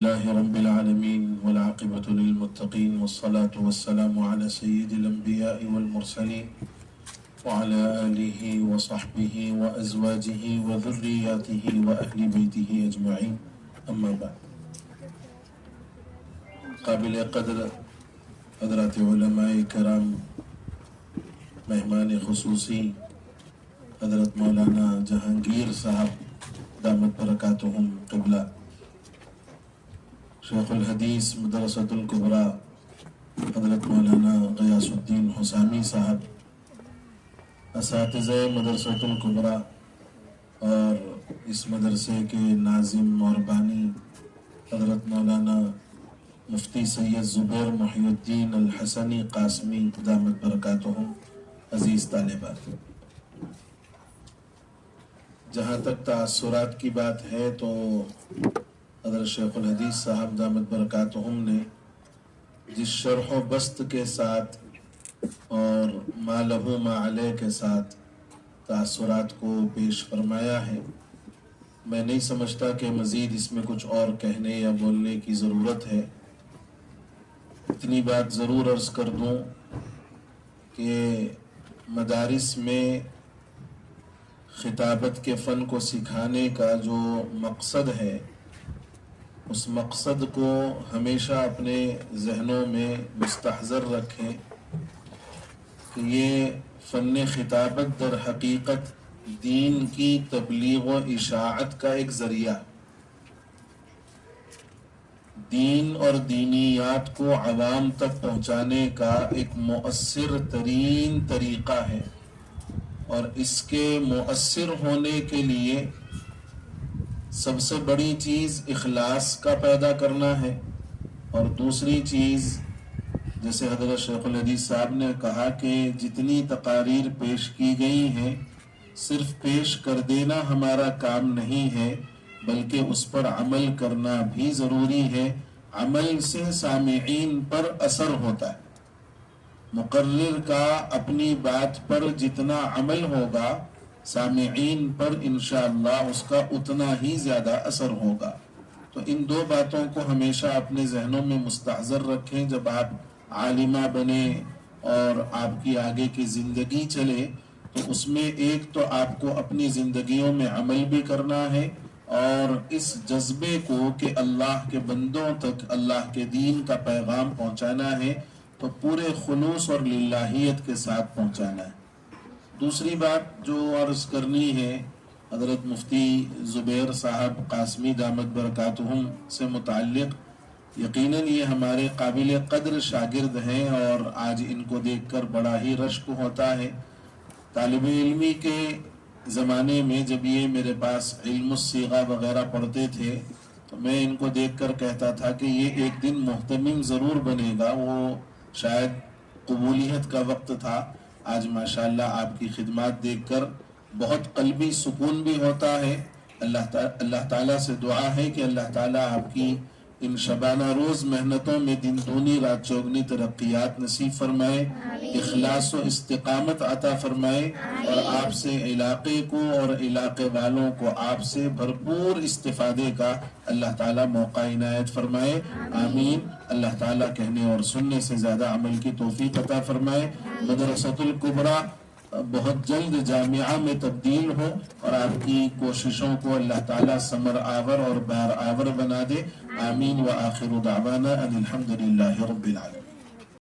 لله رب العالمين والعاقبة للمتقين والصلاة والسلام على سيد الأنبياء والمرسلين وعلى آله وصحبه وأزواجه وذرياته وأهل بيته أجمعين أما بعد. قابل قدر حضرات علماء کرام، مہمان خصوصی حضرت مولانا جہانگیر صاحب دامت برکاتہم قبلہ، شیخ الحدیث مدرسۃ الکبریٰ حضرت مولانا غیاث الدین حسامی صاحب، اساتذہ مدرسۃ الکبریٰ اور اس مدرسے کے ناظم اور بانی حضرت مولانا مفتی سید زبیر محی الدین الحسنی قاسمی دامت برکاتہم، عزیز طالبات، جہاں تک تاثرات کی بات ہے تو حضرت شیخ الحدیث صاحب دامت برکاتہم نے جس شرح و بسط کے ساتھ اور ما لہو ما علیہ کے ساتھ تاثرات کو پیش فرمایا ہے، میں نہیں سمجھتا کہ مزید اس میں کچھ اور کہنے یا بولنے کی ضرورت ہے۔ اتنی بات ضرور عرض کر دوں کہ مدارس میں خطابت کے فن کو سکھانے کا جو مقصد ہے، اس مقصد کو ہمیشہ اپنے ذہنوں میں مستحضر رکھیں کہ یہ فن خطابت در حقیقت دین کی تبلیغ و اشاعت کا ایک ذریعہ، دین اور دینیات کو عوام تک پہنچانے کا ایک مؤثر ترین طریقہ ہے، اور اس کے مؤثر ہونے کے لیے سب سے بڑی چیز اخلاص کا پیدا کرنا ہے، اور دوسری چیز جیسے حضرت شیخ الحدیث صاحب نے کہا کہ جتنی تقاریر پیش کی گئی ہیں صرف پیش کر دینا ہمارا کام نہیں ہے، بلکہ اس پر عمل کرنا بھی ضروری ہے۔ عمل سے سامعین پر اثر ہوتا ہے، مقرر کا اپنی بات پر جتنا عمل ہوگا سامعین پر انشاءاللہ اس کا اتنا ہی زیادہ اثر ہوگا۔ تو ان دو باتوں کو ہمیشہ اپنے ذہنوں میں مستحضر رکھیں جب آپ عالمہ بنیں اور آپ کی آگے کی زندگی چلے، تو اس میں ایک تو آپ کو اپنی زندگیوں میں عمل بھی کرنا ہے، اور اس جذبے کو کہ اللہ کے بندوں تک اللہ کے دین کا پیغام پہنچانا ہے تو پورے خلوص اور للہیت کے ساتھ پہنچانا ہے۔ دوسری بات جو عرض کرنی ہے حضرت مفتی زبیر صاحب قاسمی دامت برکاتہم سے متعلق، یقیناً یہ ہمارے قابل قدر شاگرد ہیں اور آج ان کو دیکھ کر بڑا ہی رشک ہوتا ہے۔ طالب علمی کے زمانے میں جب یہ میرے پاس علم الصیغہ وغیرہ پڑھتے تھے تو میں ان کو دیکھ کر کہتا تھا کہ یہ ایک دن محتمم ضرور بنے گا، وہ شاید قبولیت کا وقت تھا۔ آج ماشاءاللہ آپ کی خدمات دیکھ کر بہت قلبی سکون بھی ہوتا ہے۔ اللہ تعالیٰ سے دعا ہے کہ اللہ تعالیٰ آپ کی ان شبانہ روز محنتوں میں دن دونی رات چوگنی ترقیات نصیب فرمائے، اخلاص و استقامت عطا فرمائے، اور آپ سے علاقے کو اور علاقے والوں کو آپ سے بھرپور استفادے کا اللہ تعالیٰ موقع عنایت فرمائے، آمین۔ اللہ تعالیٰ کہنے اور سننے سے زیادہ عمل کی توفیق عطا فرمائے۔ مدرسۃ الکبریٰ بہت جلد جامعہ میں تبدیل ہو اور آپ کی کوششوں کو اللہ تعالیٰ ثمر آور اور بار آور بنا دے، آمین۔ وآخر دعوانا ان الحمدللہ رب العالمین۔